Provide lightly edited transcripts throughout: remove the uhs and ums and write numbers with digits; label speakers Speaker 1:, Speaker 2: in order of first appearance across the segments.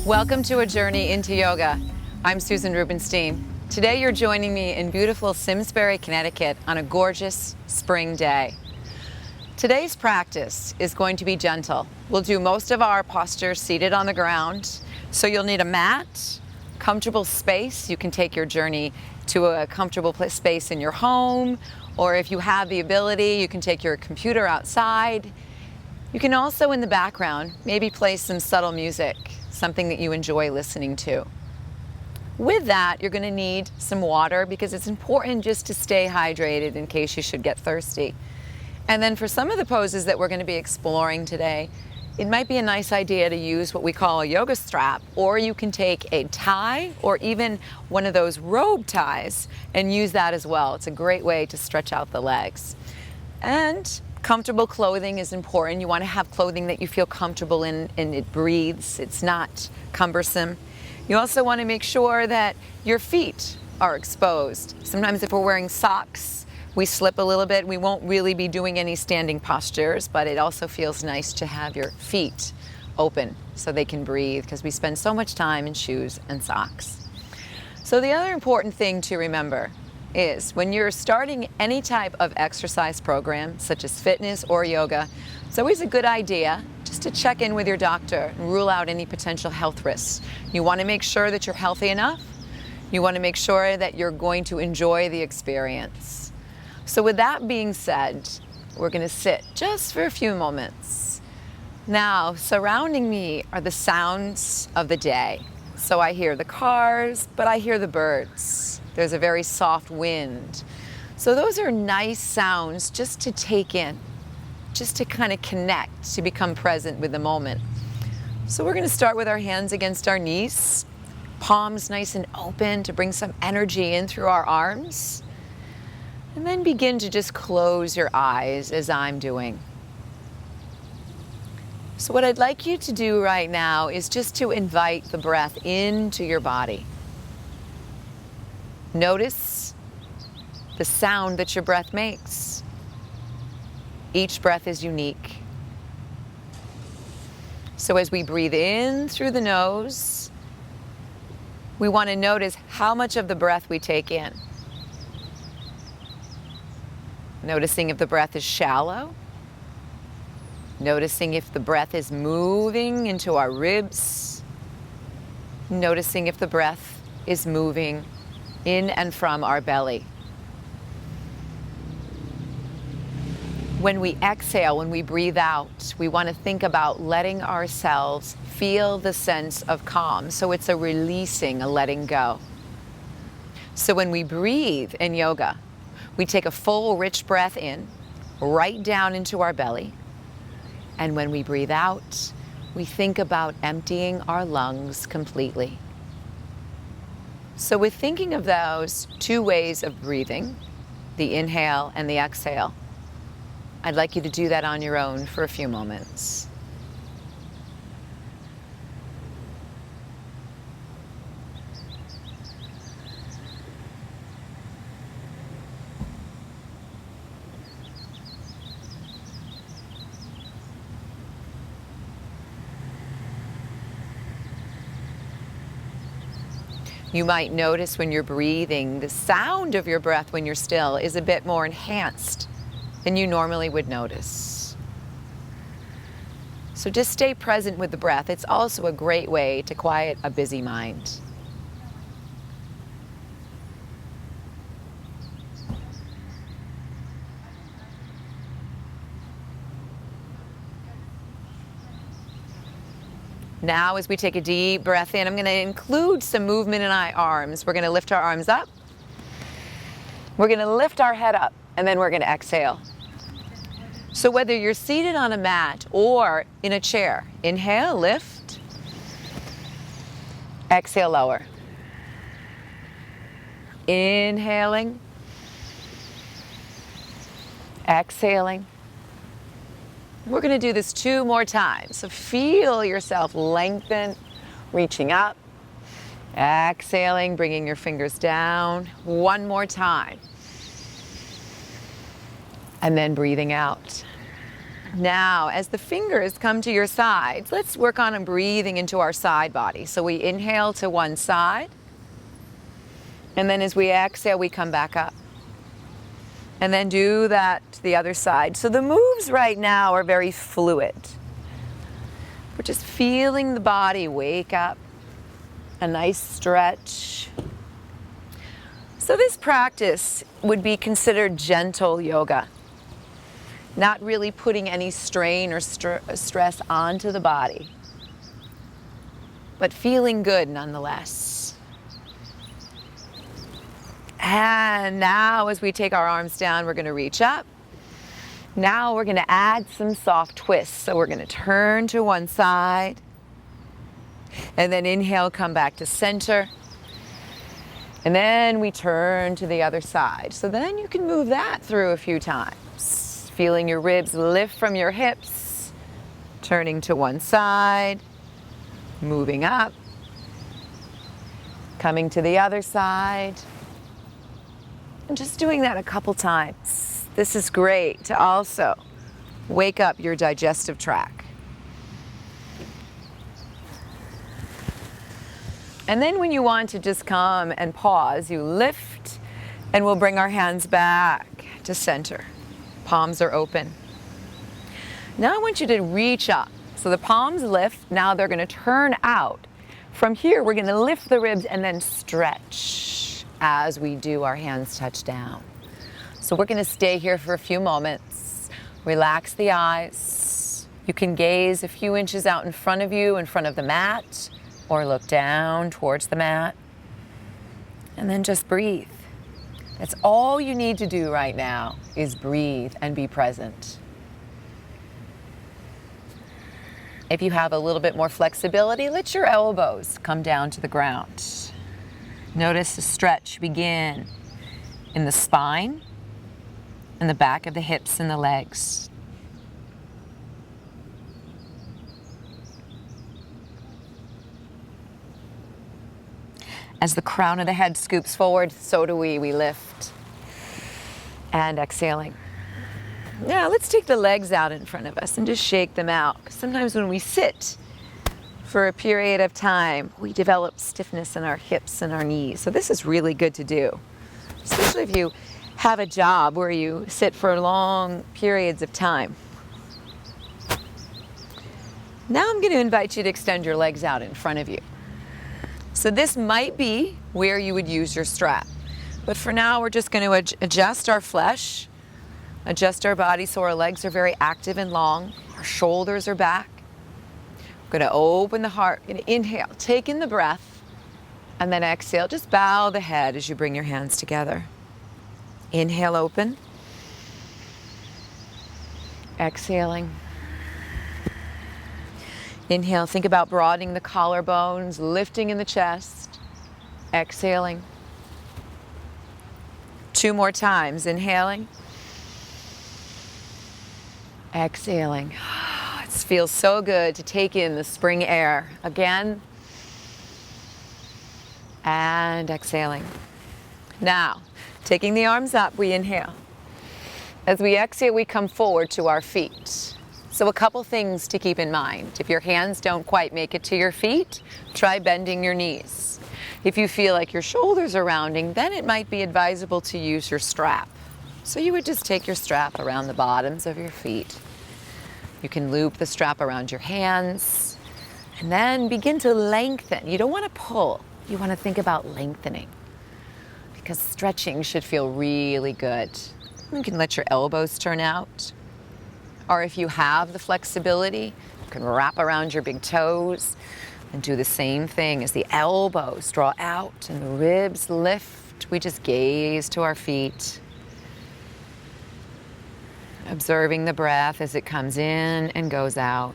Speaker 1: Welcome to a journey into yoga. I'm Susan Rubenstein. Today you're joining me in beautiful Simsbury, Connecticut on a gorgeous spring day. Today's practice is going to be gentle. We'll do most of our postures seated on the ground, so you'll need a mat, comfortable space. You can take your journey to a comfortable space in your home, or if you have the ability, you can take your computer outside. You can also, in the background, maybe play some subtle music, something that you enjoy listening to. With that, you're going to need some water because it's important just to stay hydrated in case you should get thirsty. And then for some of the poses that we're going to be exploring today, it might be a nice idea to use what we call a yoga strap, or you can take a tie or even one of those robe ties and use that as well. It's a great way to stretch out the legs. And comfortable clothing is important. You want to have clothing that you feel comfortable in and it breathes. It's not cumbersome. You also want to make sure that your feet are exposed. Sometimes if we're wearing socks, we slip a little bit. We won't really be doing any standing postures, but it also feels nice to have your feet open so they can breathe because we spend so much time in shoes and socks. So the other important thing to remember is when you're starting any type of exercise program, such as fitness or yoga, it's always a good idea just to check in with your doctor and rule out any potential health risks. You want to make sure that you're healthy enough. You want to make sure that you're going to enjoy the experience. So with that being said, we're going to sit just for a few moments. Now, surrounding me are the sounds of the day. So I hear the cars, but I hear the birds. There's a very soft wind. So those are nice sounds just to take in, just to kind of connect, to become present with the moment. So we're going to start with our hands against our knees, palms nice and open to bring some energy in through our arms. And then begin to just close your eyes as I'm doing. So what I'd like you to do right now is just to invite the breath into your body. Notice the sound that your breath makes. Each breath is unique. So as we breathe in through the nose, we want to notice how much of the breath we take in. Noticing if the breath is shallow. Noticing if the breath is moving into our ribs. Noticing if the breath is moving in and from our belly. When we exhale, when we breathe out, we want to think about letting ourselves feel the sense of calm. So it's a releasing, a letting go. So when we breathe in yoga, we take a full, rich breath in, right down into our belly. And when we breathe out, we think about emptying our lungs completely. So with thinking of those two ways of breathing, the inhale and the exhale, I'd like you to do that on your own for a few moments. You might notice when you're breathing, the sound of your breath when you're still is a bit more enhanced than you normally would notice. So just stay present with the breath. It's also a great way to quiet a busy mind. Now, as we take a deep breath in, I'm going to include some movement in our arms. We're going to lift our arms up. We're going to lift our head up, and then we're going to exhale. So whether you're seated on a mat or in a chair, inhale, lift. Exhale, lower. Inhaling. Exhaling. We're going to do this 2 more times. So feel yourself lengthen, reaching up, exhaling, bringing your fingers down. 1 more time. And then breathing out. Now, as the fingers come to your sides, let's work on breathing into our side body. So we inhale to one side, and then as we exhale, we come back up. And then do that to the other side. So the moves right now are very fluid. We're just feeling the body wake up, a nice stretch. So this practice would be considered gentle yoga, not really putting any strain or stress onto the body, but feeling good nonetheless. And now as we take our arms down, we're going to reach up. Now we're going to add some soft twists. So we're going to turn to one side, and then inhale, come back to center. And then we turn to the other side. So then you can move that through a few times. Feeling your ribs lift from your hips, turning to one side, moving up, coming to the other side. And just doing that a couple times. This is great to also wake up your digestive tract. And then when you want to just come and pause, you lift, and we'll bring our hands back to center. Palms are open. Now I want you to reach up. So the palms lift, now they're going to turn out. From here, we're going to lift the ribs and then stretch as we do our hands touch down. So we're going to stay here for a few moments. Relax the eyes. You can gaze a few inches out in front of you, in front of the mat, or look down towards the mat. And then just breathe. That's all you need to do right now, is breathe and be present. If you have a little bit more flexibility, let your elbows come down to the ground. Notice the stretch begin in the spine and the back of the hips and the legs. As the crown of the head scoops forward, so do we. We lift. And exhaling. Now let's take the legs out in front of us and just shake them out. Sometimes when we sit for a period of time, we develop stiffness in our hips and our knees. So this is really good to do, especially if you have a job where you sit for long periods of time. Now I'm going to invite you to extend your legs out in front of you. So this might be where you would use your strap. But for now, we're just going to adjust our flesh, adjust our body so our legs are very active and long. Our shoulders are back. We're going to open the heart. We're going to inhale, take in the breath, and then exhale. Just bow the head as you bring your hands together. Inhale, open. Exhaling. Inhale, think about broadening the collarbones, lifting in the chest. Exhaling. 2 more times. Inhaling. Exhaling. It feels so good to take in the spring air. Again. And exhaling. Now, taking the arms up, we inhale. As we exhale, we come forward to our feet. So a couple things to keep in mind. If your hands don't quite make it to your feet, try bending your knees. If you feel like your shoulders are rounding, then it might be advisable to use your strap. So you would just take your strap around the bottoms of your feet. You can loop the strap around your hands and then begin to lengthen. You don't want to pull. You want to think about lengthening because stretching should feel really good. You can let your elbows turn out. Or if you have the flexibility, you can wrap around your big toes and do the same thing as the elbows draw out and the ribs lift. We just gaze to our feet, observing the breath as it comes in and goes out.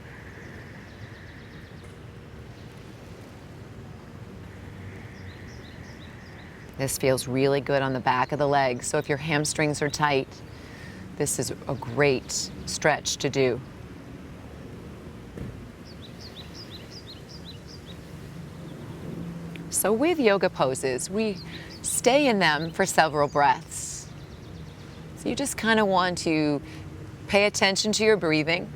Speaker 1: This feels really good on the back of the legs. So if your hamstrings are tight, this is a great stretch to do. So with yoga poses, we stay in them for several breaths. So you just kind of want to Pay attention to your breathing.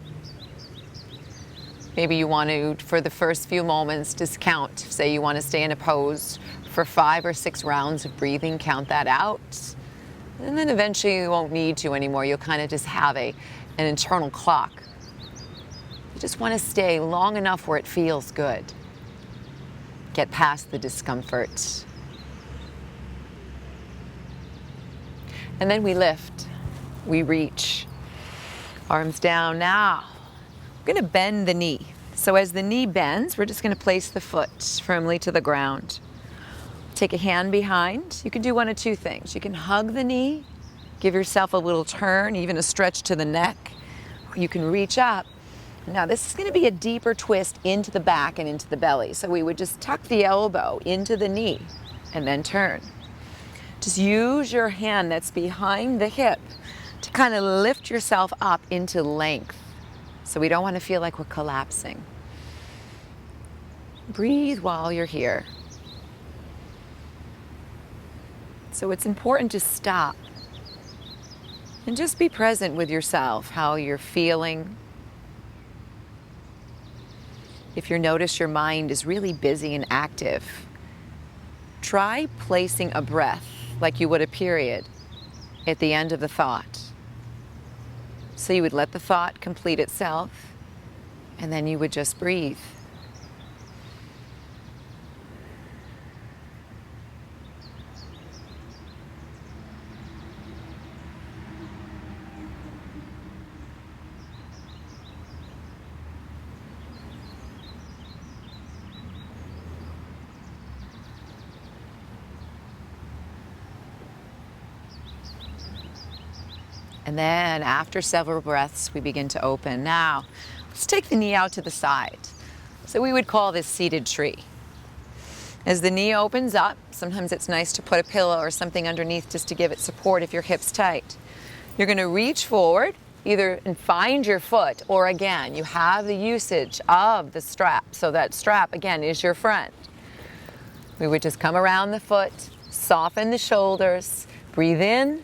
Speaker 1: Maybe you want to, for the first few moments, just count. Say you want to stay in a pose for 5 or 6 rounds of breathing, count that out. And then eventually you won't need to anymore. You'll kind of just have an internal clock. You just want to stay long enough where it feels good. Get past the discomfort. And then we lift, we reach, arms down. Now, we're going to bend the knee. So as the knee bends, we're just going to place the foot firmly to the ground. Take a hand behind. You can do one of two things. You can hug the knee, give yourself a little turn, even a stretch to the neck. Or you can reach up. Now this is going to be a deeper twist into the back and into the belly. So we would just tuck the elbow into the knee and then turn. Just use your hand that's behind the hip to kind of lift yourself up into length. So we don't want to feel like we're collapsing. Breathe while you're here. So it's important to stop and just be present with yourself, how you're feeling. If you notice your mind is really busy and active, try placing a breath, like you would a period, at the end of the thought. So you would let the thought complete itself, and then you would just breathe. And then after several breaths, we begin to open. Now, let's take the knee out to the side. So we would call this seated tree. As the knee opens up, sometimes it's nice to put a pillow or something underneath just to give it support if your hip's tight. You're going to reach forward, either and find your foot, or again, you have the usage of the strap. So that strap, again, is your friend. We would just come around the foot, soften the shoulders, breathe in.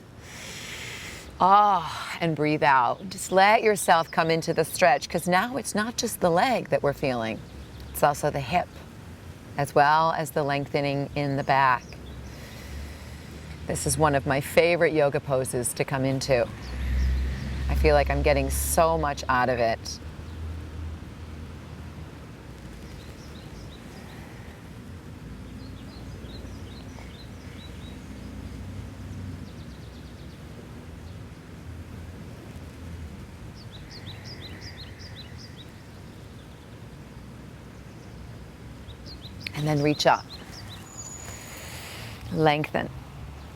Speaker 1: And breathe out. Just let yourself come into the stretch, because now it's not just the leg that we're feeling. It's also the hip, as well as the lengthening in the back. This is one of my favorite yoga poses to come into. I feel like I'm getting so much out of it. And then reach up. Lengthen.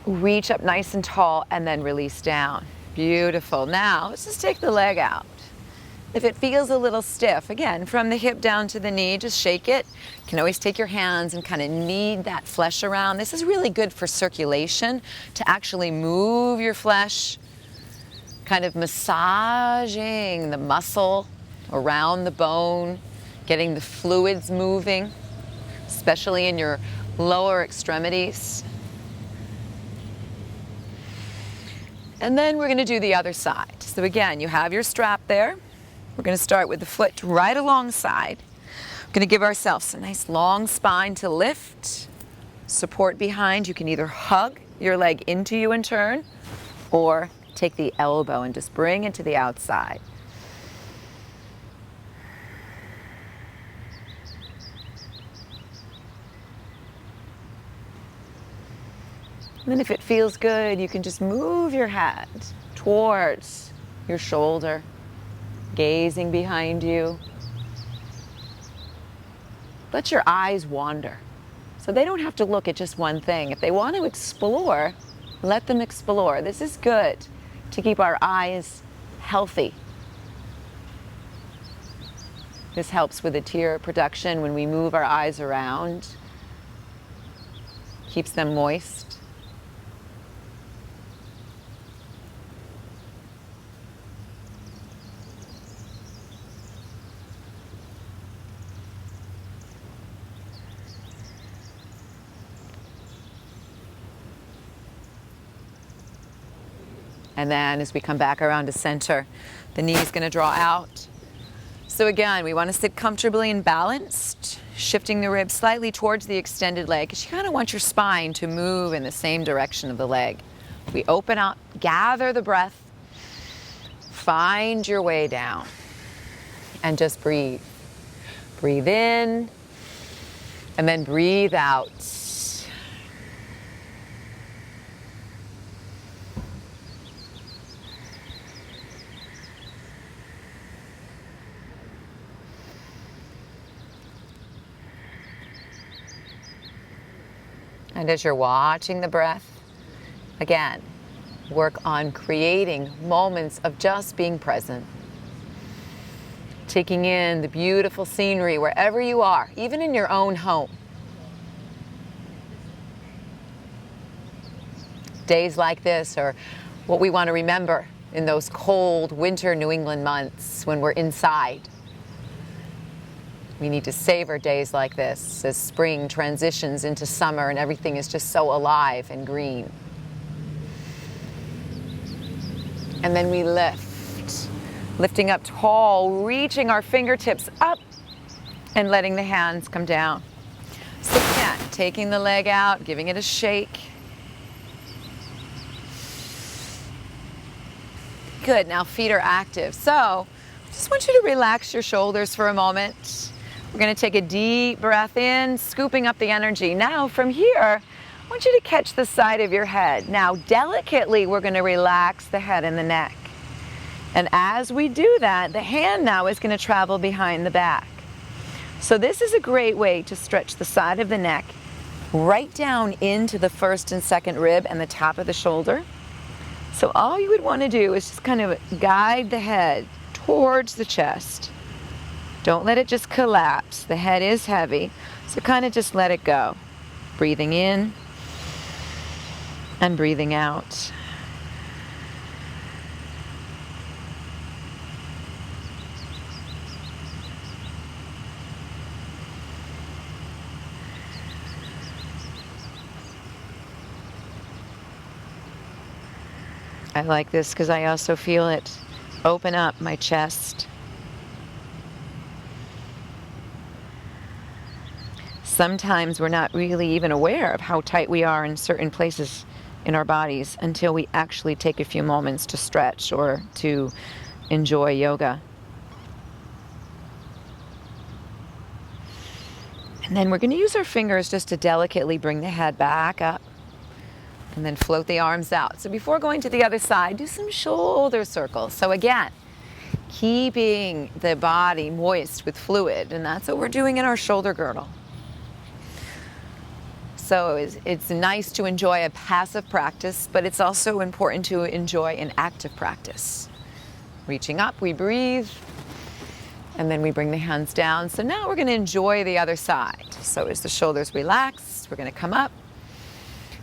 Speaker 1: Reach up nice and tall and then release down. Beautiful. Now, let's just take the leg out. If it feels a little stiff, again, from the hip down to the knee, just shake it. You can always take your hands and kind of knead that flesh around. This is really good for circulation, to actually move your flesh, kind of massaging the muscle around the bone, getting the fluids moving, especially in your lower extremities. And then we're going to do the other side. So again, you have your strap there. We're going to start with the foot right alongside. We're going to give ourselves a nice long spine to lift, support behind. You can either hug your leg into you and turn, or take the elbow and just bring it to the outside. And then if it feels good, you can just move your head towards your shoulder, gazing behind you. Let your eyes wander. So they don't have to look at just one thing. If they want to explore, let them explore. This is good to keep our eyes healthy. This helps with the tear production when we move our eyes around. Keeps them moist. And then as we come back around to center, The knee is going to draw out. So again, we want to sit comfortably and balanced, shifting the ribs slightly towards the extended leg, because you kind of want your spine to move in the same direction of the leg. We open up, gather the breath, find your way down, and just breathe. Breathe in, and then breathe out. And as you're watching the breath, again, work on creating moments of just being present. Taking in the beautiful scenery wherever you are, even in your own home. Days like this are what we want to remember in those cold winter New England months when we're inside. We need to savor days like this as spring transitions into summer and everything is just so alive and green. And then we lift, lifting up tall, reaching our fingertips up and letting the hands come down. So again, taking the leg out, giving it a shake. Good, now feet are active. So just want you to relax your shoulders for a moment. We're going to take a deep breath in, scooping up the energy. Now from here, I want you to catch the side of your head. Now delicately, we're going to relax the head and the neck. And as we do that, the hand now is going to travel behind the back. So this is a great way to stretch the side of the neck right down into the first and second rib and the top of the shoulder. So all you would want to do is just kind of guide the head towards the chest. Don't let it just collapse. The head is heavy, so kind of just let it go. Breathing in and breathing out. I like this because I also feel it open up my chest. Sometimes we're not really even aware of how tight we are in certain places in our bodies until we actually take a few moments to stretch or to enjoy yoga. And then we're going to use our fingers just to delicately bring the head back up and then float the arms out. So before going to the other side, do some shoulder circles. So again, keeping the body moist with fluid, and that's what we're doing in our shoulder girdle. So it's nice to enjoy a passive practice, but it's also important to enjoy an active practice. Reaching up, we breathe, and then we bring the hands down. So now we're going to enjoy the other side. So as the shoulders relax, we're going to come up,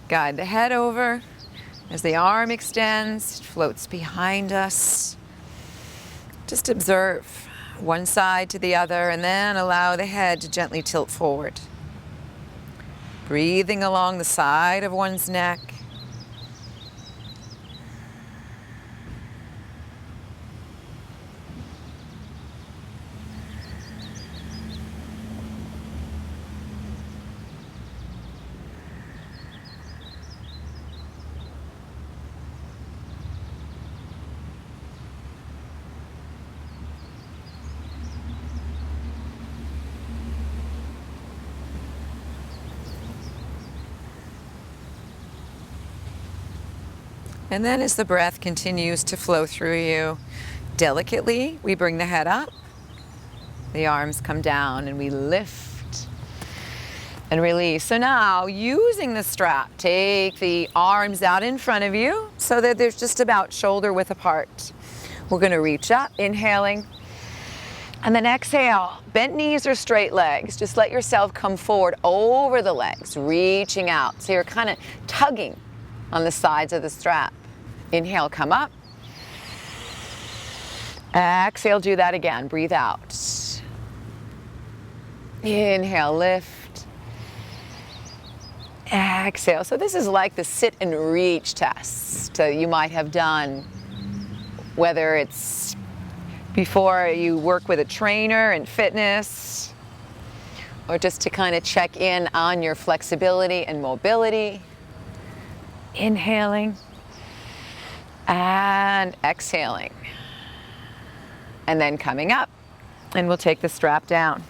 Speaker 1: guide the head over. As the arm extends, it floats behind us. Just observe one side to the other, and then allow the head to gently tilt forward. Breathing along the side of one's neck. And then as the breath continues to flow through you, delicately, we bring the head up, the arms come down, and we lift and release. So now, using the strap, take the arms out in front of you so that they're just about shoulder width apart. We're going to reach up, inhaling, and then exhale. Bent knees or straight legs. Just let yourself come forward over the legs, reaching out. So you're kind of tugging on the sides of the strap. Inhale, come up. Exhale, do that again. Breathe out. Inhale, lift. Exhale. So this is like the sit and reach test you might have done, whether it's before you work with a trainer in fitness, or just to kind of check in on your flexibility and mobility. Inhaling and exhaling. And then coming up, and we'll take the strap down.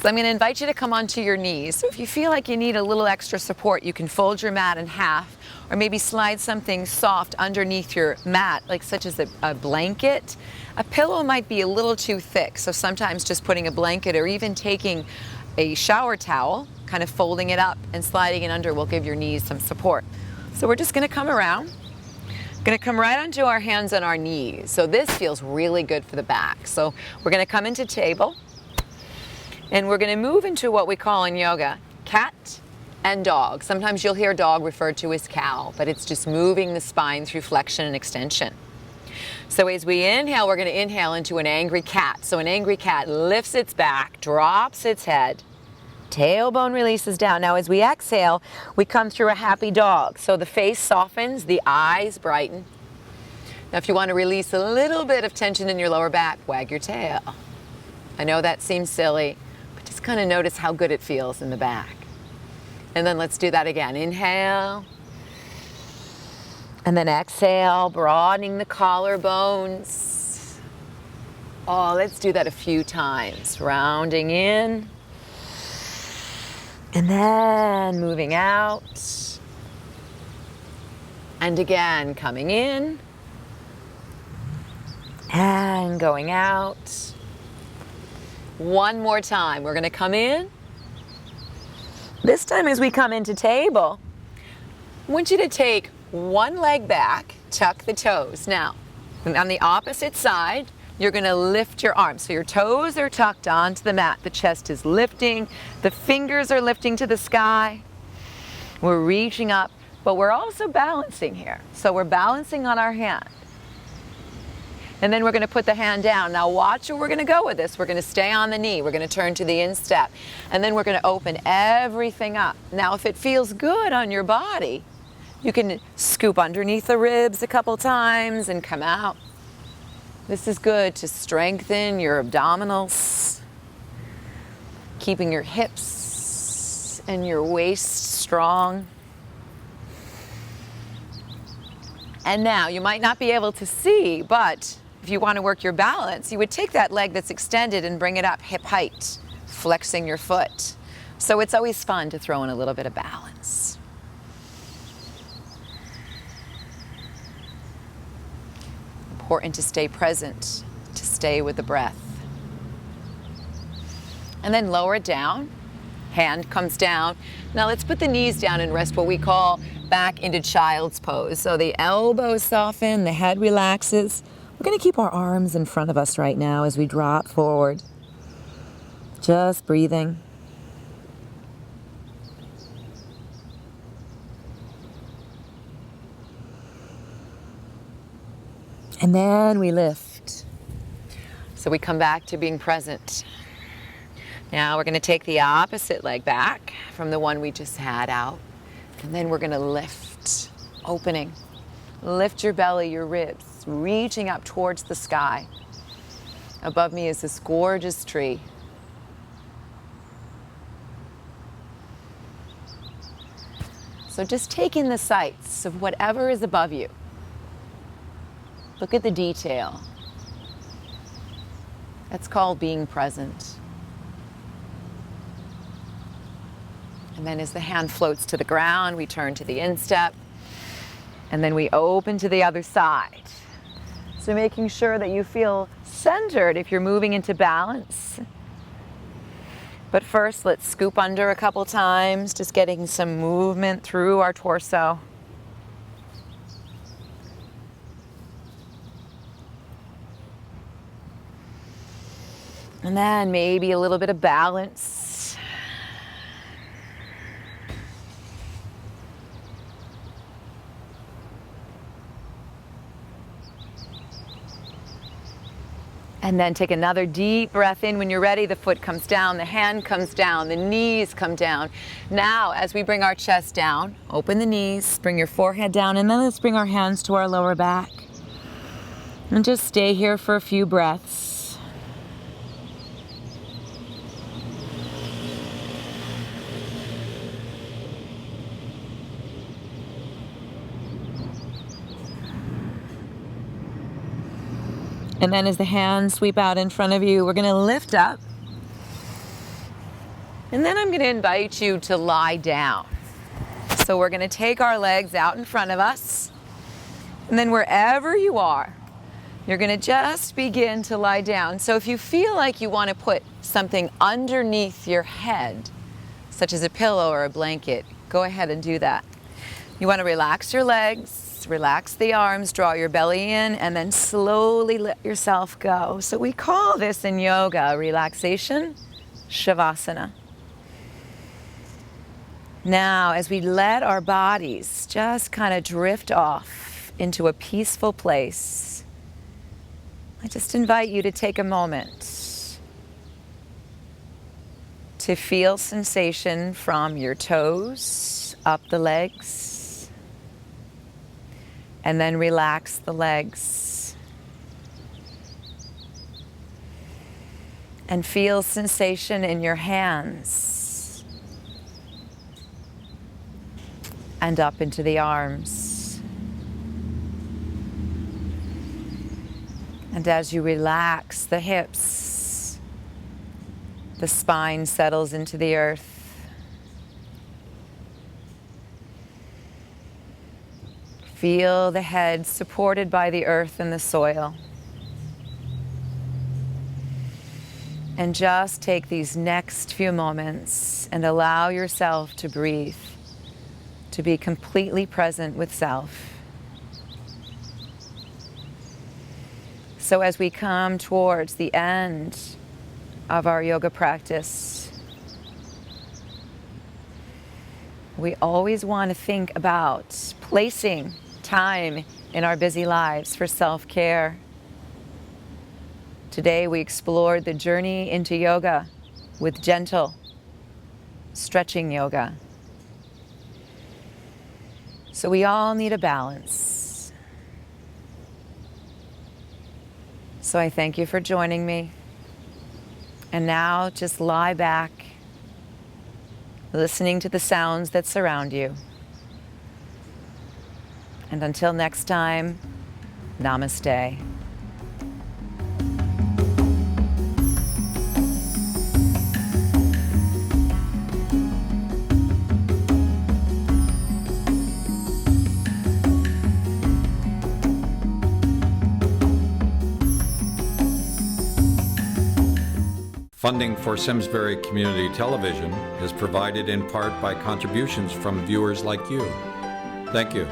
Speaker 1: So I'm going to invite you to come onto your knees. So if you feel like you need a little extra support, you can fold your mat in half, or maybe slide something soft underneath your mat, like such as a blanket. A pillow might be a little too thick, so sometimes just putting a blanket or even taking a shower towel, kind of folding it up and sliding it under will give your knees some support. So we're just going to come around. Going to come right onto our hands on our knees. So this feels really good for the back. So we're going to come into table, and we're going to move into what we call in yoga cat and dog. Sometimes you'll hear dog referred to as cow, but it's just moving the spine through flexion and extension. So as we inhale, we're going to inhale into an angry cat. So an angry cat lifts its back, drops its head, tailbone releases down. Now as we exhale, we come through a happy dog. So the face softens, the eyes brighten. Now if you want to release a little bit of tension in your lower back, wag your tail. I know that seems silly, but just kind of notice how good it feels in the back. And then let's do that again. Inhale. And then exhale, broadening the collarbones. Oh, let's do that a few times. Rounding in. And then moving out. And again, coming in. And going out. One more time. We're going to come in. This time as we come into table, I want you to take one leg back, tuck the toes. Now, on the opposite side, you're going to lift your arms. So your toes are tucked onto the mat. The chest is lifting. The fingers are lifting to the sky. We're reaching up, but we're also balancing here. So we're balancing on our hand. And then we're going to put the hand down. Now watch where we're going to go with this. We're going to stay on the knee. We're going to turn to the instep. And then we're going to open everything up. Now if it feels good on your body, you can scoop underneath the ribs a couple times and come out. This is good to strengthen your abdominals, keeping your hips and your waist strong. And now you might not be able to see, but if you want to work your balance, you would take that leg that's extended and bring it up hip height, flexing your foot. So it's always fun to throw in a little bit of balance. Important to stay present, to stay with the breath. And then lower it down. Hand comes down. Now let's put the knees down and rest what we call back into child's pose. So the elbows soften, the head relaxes. We're going to keep our arms in front of us right now as we drop forward. Just breathing. And then we lift. So we come back to being present. Now we're going to take the opposite leg back from the one we just had out. And then we're going to lift, opening. Lift your belly, your ribs, reaching up towards the sky. Above me is this gorgeous tree. So just take in the sights of whatever is above you. Look at the detail. That's called being present. And then as the hand floats to the ground, we turn to the instep. And then we open to the other side. So making sure that you feel centered if you're moving into balance. But first, let's scoop under a couple times, just getting some movement through our torso. And then maybe a little bit of balance. And then take another deep breath in. When you're ready, the foot comes down, the hand comes down, the knees come down. Now, as we bring our chest down, open the knees, bring your forehead down, and then let's bring our hands to our lower back. And just stay here for a few breaths. And then as the hands sweep out in front of you, we're going to lift up. And then I'm going to invite you to lie down. So we're going to take our legs out in front of us. And then wherever you are, you're going to just begin to lie down. So if you feel like you want to put something underneath your head, such as a pillow or a blanket, go ahead and do that. You want to relax your legs, relax the arms, draw your belly in, and then slowly let yourself go. So we call this in yoga relaxation, shavasana. Now, as we let our bodies just kind of drift off into a peaceful place, I just invite you to take a moment to feel sensation from your toes up the legs, and then relax the legs. And feel sensation in your hands and up into the arms. And as you relax the hips, the spine settles into the earth. Feel the head supported by the earth and the soil. And just take these next few moments and allow yourself to breathe, to be completely present with self. So as we come towards the end of our yoga practice, we always want to think about placing time in our busy lives for self-care. Today we explored the journey into yoga with gentle stretching yoga. So we all need a balance. So I thank you for joining me. And now just lie back, listening to the sounds that surround you. And until next time, namaste.
Speaker 2: Funding for Simsbury Community Television is provided in part by contributions from viewers like you. Thank you.